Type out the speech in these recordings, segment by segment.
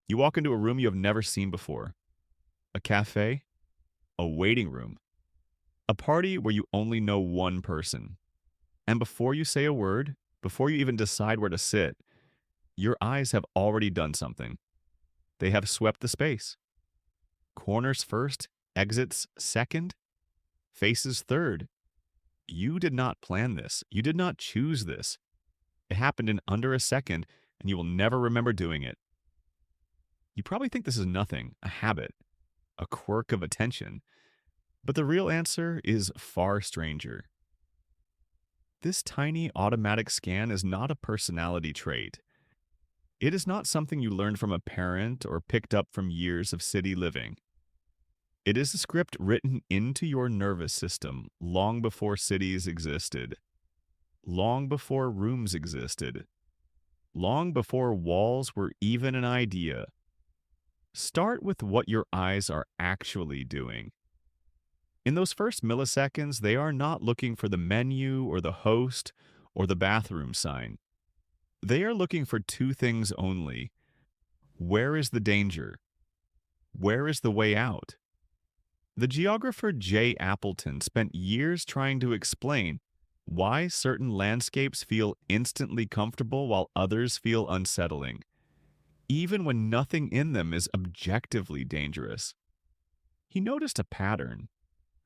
You walk into a room you have never seen before, a cafe, a waiting room, a party where you only know one person. And before you say a word, before you even decide where to sit, your eyes have already done something. They have swept the space. Corners first, exits second, faces third. You did not plan this. You did not choose this. It happened in under a second, and you will never remember doing it. You probably think this is nothing, a habit, a quirk of attention, but the real answer is far stranger. This tiny automatic scan is not a personality trait. It is not something you learned from a parent or picked up from years of city living. It is a script written into your nervous system long before cities existed, long before rooms existed, long before walls were even an idea. Start with what your eyes are actually doing. In those first milliseconds, they are not looking for the menu or the host or the bathroom sign. They are looking for two things only. Where is the danger? Where is the way out? The geographer J. Appleton spent years trying to explain why certain landscapes feel instantly comfortable while others feel unsettling, even when nothing in them is objectively dangerous. He noticed a pattern.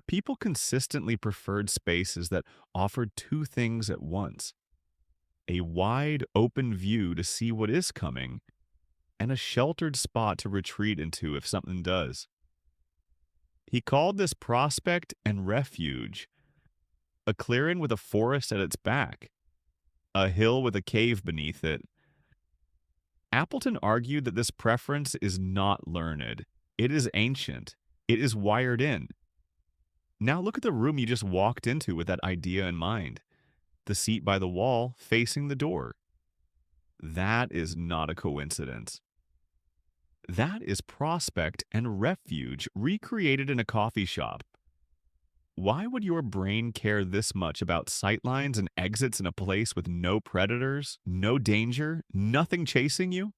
People consistently preferred spaces that offered two things at once: a wide, open view to see what is coming, and a sheltered spot to retreat into if something does. He called this prospect and refuge, a clearing with a forest at its back, a hill with a cave beneath it. Appleton argued that this preference is not learned. It is ancient. It is wired in. Now look at the room you just walked into with that idea in mind. The seat by the wall facing the door. That is not a coincidence. That is prospect and refuge recreated in a coffee shop. Why would your brain care this much about sightlines and exits in a place with no predators, no danger, nothing chasing you?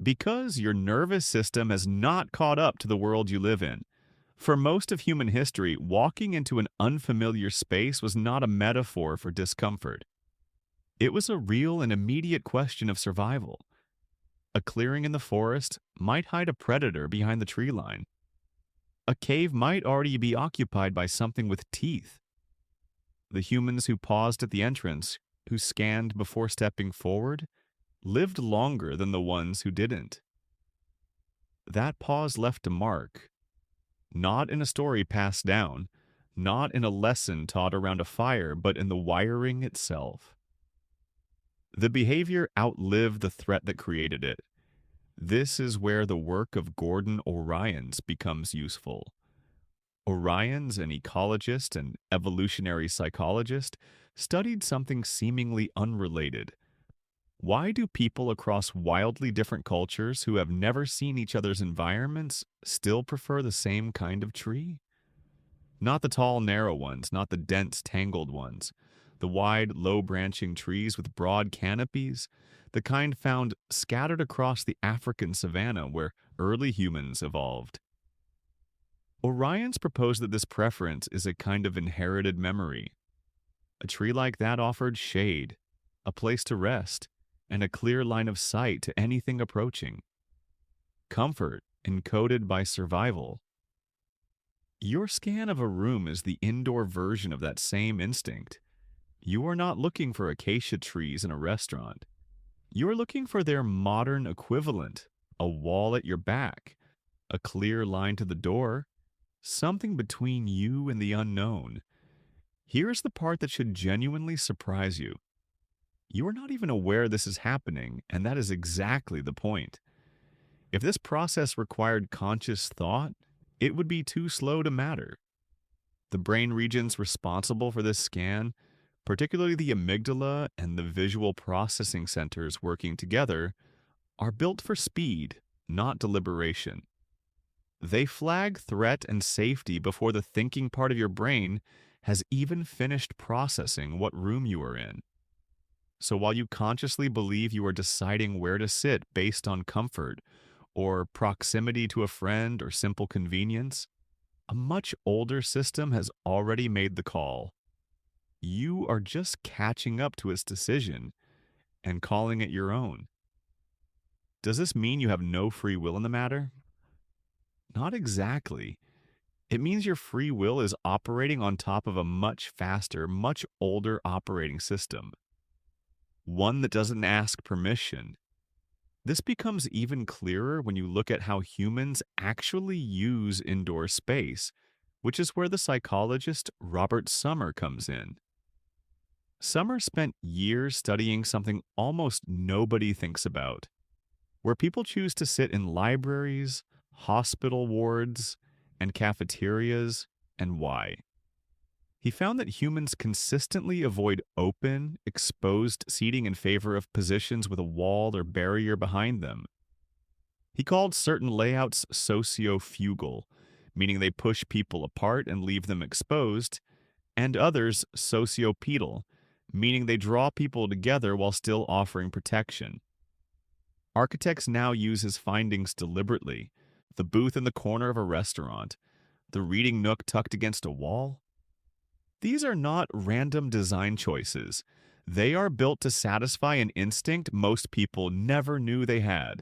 Because your nervous system has not caught up to the world you live in. For most of human history, walking into an unfamiliar space was not a metaphor for discomfort. It was a real and immediate question of survival. A clearing in the forest might hide a predator behind the tree line. A cave might already be occupied by something with teeth. The humans who paused at the entrance, who scanned before stepping forward, lived longer than the ones who didn't. That pause left a mark, not in a story passed down, not in a lesson taught around a fire, but in the wiring itself. The behavior outlived the threat that created it. This is where the work of Gordon Orions becomes useful. Orions, an ecologist and evolutionary psychologist, studied something seemingly unrelated. Why do people across wildly different cultures who have never seen each other's environments still prefer the same kind of tree? Not the tall, narrow ones, not the dense, tangled ones. The wide, low-branching trees with broad canopies, the kind found scattered across the African savanna where early humans evolved. Orions proposed that this preference is a kind of inherited memory. A tree like that offered shade, a place to rest, and a clear line of sight to anything approaching. Comfort encoded by survival. Your scan of a room is the indoor version of that same instinct. You are not looking for acacia trees in a restaurant. You are looking for their modern equivalent, a wall at your back, a clear line to the door, something between you and the unknown. Here's the part that should genuinely surprise you. You are not even aware this is happening, and that is exactly the point. If this process required conscious thought, it would be too slow to matter. The brain regions responsible for this scan, particularly the amygdala and the visual processing centers working together, are built for speed, not deliberation. They flag threat and safety before the thinking part of your brain has even finished processing what room you are in. So while you consciously believe you are deciding where to sit based on comfort or proximity to a friend or simple convenience, a much older system has already made the call. You are just catching up to its decision and calling it your own. Does this mean you have no free will in the matter? Not exactly. It means your free will is operating on top of a much faster, much older operating system, one that doesn't ask permission. This becomes even clearer when you look at how humans actually use indoor space, which is where the psychologist Robert Summer comes in. Summer spent years studying something almost nobody thinks about, where people choose to sit in libraries, hospital wards, and cafeterias, and why. He found that humans consistently avoid open, exposed seating in favor of positions with a wall or barrier behind them. He called certain layouts sociofugal, meaning they push people apart and leave them exposed, and others sociopedal, meaning they draw people together while still offering protection. Architects now use his findings deliberately. The booth in the corner of a restaurant, the reading nook tucked against a wall. These are not random design choices. They are built to satisfy an instinct most people never knew they had.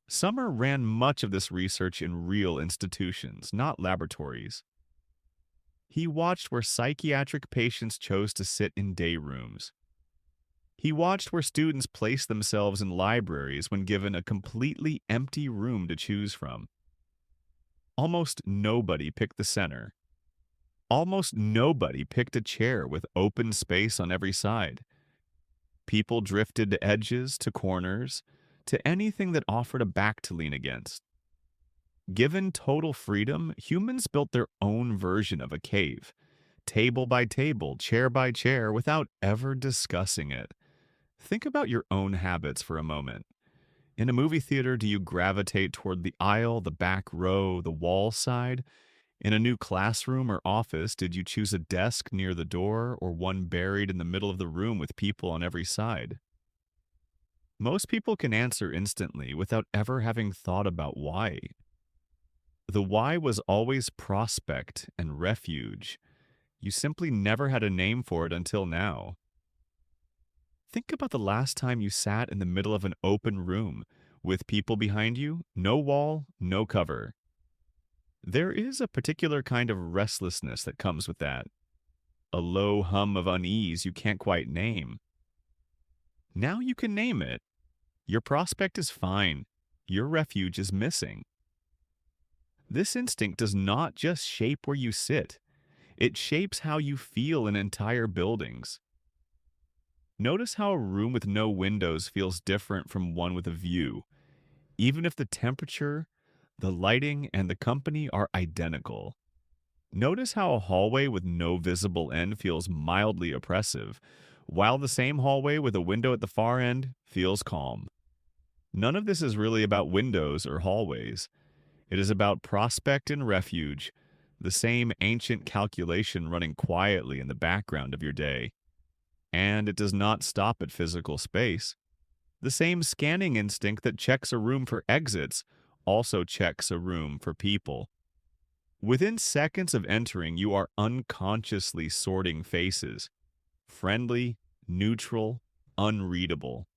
Summer ran much of this research in real institutions, not laboratories. He watched where psychiatric patients chose to sit in day rooms. He watched where students placed themselves in libraries when given a completely empty room to choose from. Almost nobody picked the center. Almost nobody picked a chair with open space on every side. People drifted to edges, to corners, to anything that offered a back to lean against. Given total freedom, humans built their own version of a cave, table by table, chair by chair, without ever discussing it. Think about your own habits for a moment. In a movie theater, do you gravitate toward the aisle, the back row, the wall side? In a new classroom or office, did you choose a desk near the door or one buried in the middle of the room with people on every side? Most people can answer instantly without ever having thought about why. The why was always prospect and refuge. You simply never had a name for it until now. Think about the last time you sat in the middle of an open room with people behind you, no wall, no cover. There is a particular kind of restlessness that comes with that, a low hum of unease you can't quite name. Now you can name it. Your prospect is fine. Your refuge is missing. This instinct does not just shape where you sit, it shapes how you feel in entire buildings. Notice how a room with no windows feels different from one with a view, even if the temperature, the lighting, and the company are identical. Notice how a hallway with no visible end feels mildly oppressive, while the same hallway with a window at the far end feels calm. None of this is really about windows or hallways. It is about prospect and refuge, the same ancient calculation running quietly in the background of your day. And it does not stop at physical space. The same scanning instinct that checks a room for exits also checks a room for people. Within seconds of entering, you are unconsciously sorting faces. Friendly, neutral, unreadable.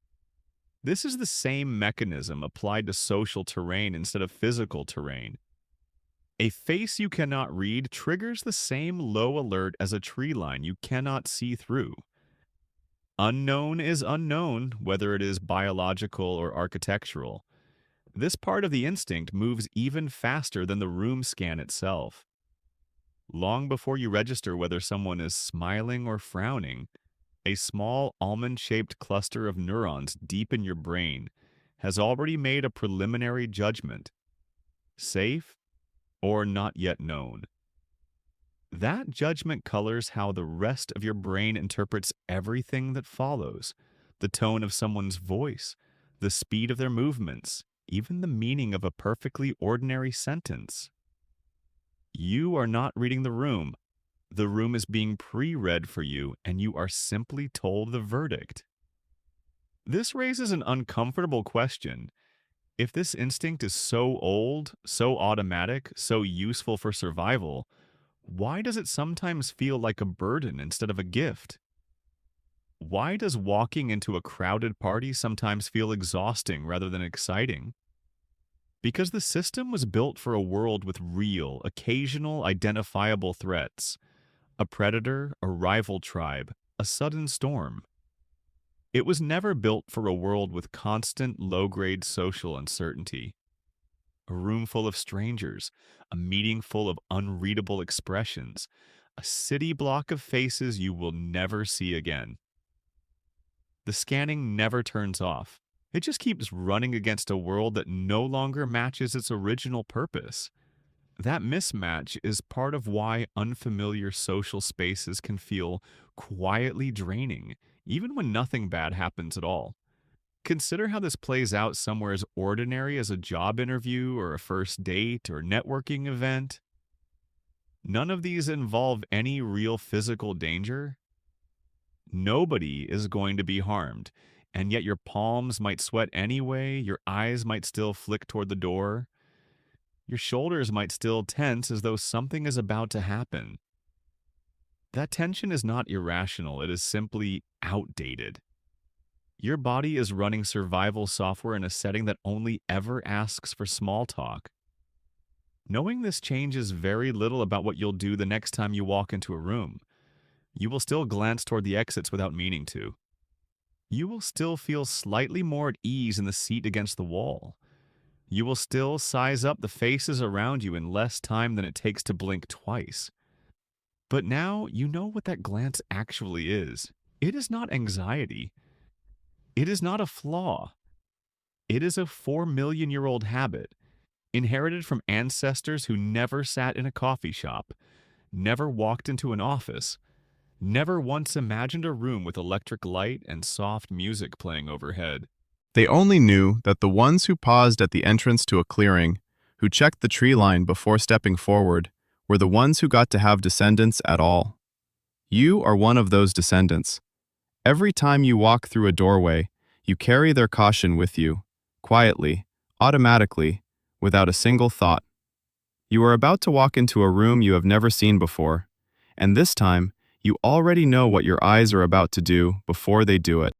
This is the same mechanism applied to social terrain instead of physical terrain. A face you cannot read triggers the same low alert as a tree line you cannot see through. Unknown is unknown, whether it is biological or architectural. This part of the instinct moves even faster than the room scan itself. Long before you register whether someone is smiling or frowning, a small almond-shaped cluster of neurons deep in your brain has already made a preliminary judgment, safe or not yet known. That judgment colors how the rest of your brain interprets everything that follows, the tone of someone's voice, the speed of their movements, even the meaning of a perfectly ordinary sentence. You are not reading the room. The room is being pre-read for you, and you are simply told the verdict. This raises an uncomfortable question. If this instinct is so old, so automatic, so useful for survival, why does it sometimes feel like a burden instead of a gift? Why does walking into a crowded party sometimes feel exhausting rather than exciting? Because the system was built for a world with real, occasional, identifiable threats: a predator, a rival tribe, a sudden storm. It was never built for a world with constant, low-grade social uncertainty. A room full of strangers, a meeting full of unreadable expressions, a city block of faces you will never see again. The scanning never turns off. It just keeps running against a world that no longer matches its original purpose. That mismatch is part of why unfamiliar social spaces can feel quietly draining, even when nothing bad happens at all. Consider how this plays out somewhere as ordinary as a job interview or a first date or networking event. None of these involve any real physical danger. Nobody is going to be harmed, and yet your palms might sweat anyway, your eyes might still flick toward the door, your shoulders might still tense as though something is about to happen. That tension is not irrational, it is simply outdated. Your body is running survival software in a setting that only ever asks for small talk. Knowing this changes very little about what you'll do the next time you walk into a room. You will still glance toward the exits without meaning to. You will still feel slightly more at ease in the seat against the wall. You will still size up the faces around you in less time than it takes to blink twice. But now you know what that glance actually is. It is not anxiety. It is not a flaw. It is a 4 million-year-old habit, inherited from ancestors who never sat in a coffee shop, never walked into an office, never once imagined a room with electric light and soft music playing overhead. They only knew that the ones who paused at the entrance to a clearing, who checked the tree line before stepping forward, were the ones who got to have descendants at all. You are one of those descendants. Every time you walk through a doorway, you carry their caution with you, quietly, automatically, without a single thought. You are about to walk into a room you have never seen before, and this time, you already know what your eyes are about to do before they do it.